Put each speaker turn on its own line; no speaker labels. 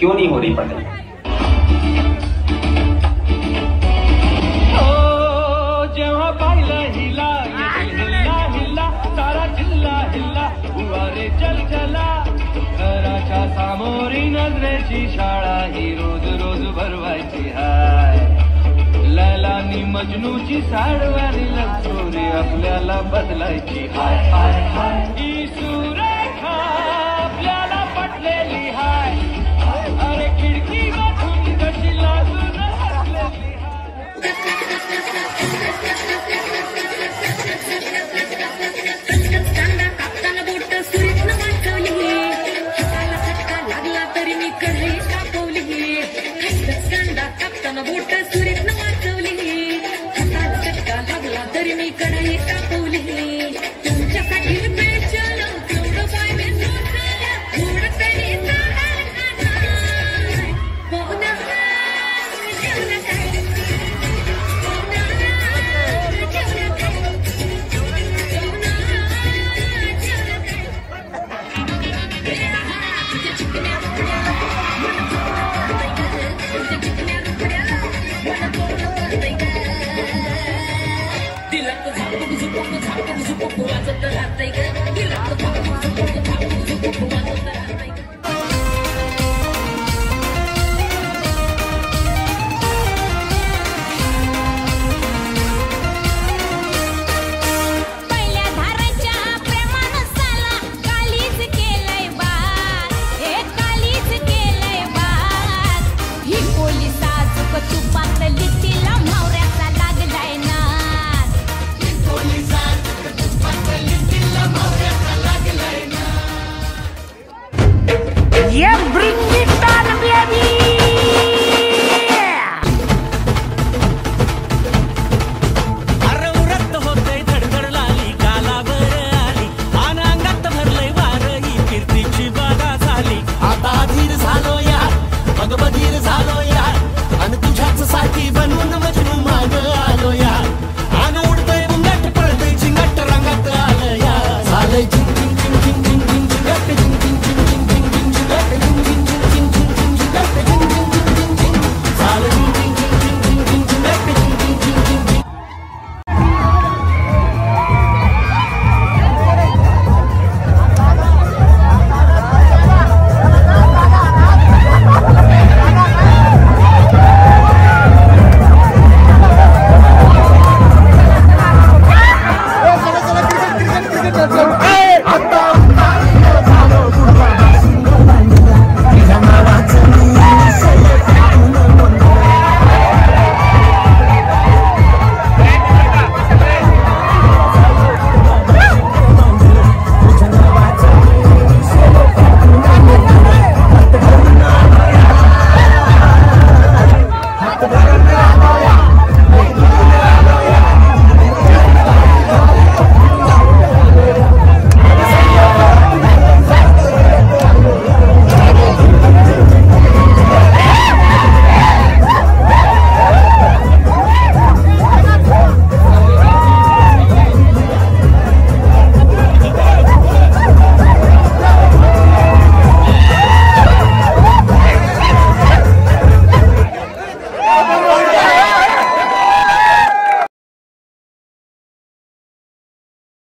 क्यों नहीं हो रही पटल?
जेव्हा पाहिला हिला हिल्ला हिल्ला सारा जिल्हा हिल्ला हुआ रे जलजला घराच्या सामोरी नजरेची शाळा ही रोज रोज भरवायची हाय लैलानी मजनूची साडवानी लक्ष्मी आपल्याला बदलायची हाय हाय हाय ही सुरेखा आपल्याला पटलेली हाय अरे खिडकी वाचून कशी लागून हसलेली
कांदा कापताना बोट सुरीतनं वाचवली हाताला चटका लागला तरी मी कढई तापवली कांदा कापताना बोट सुरीतनं वाचवली हाताला चटका लागला तरी मी कढई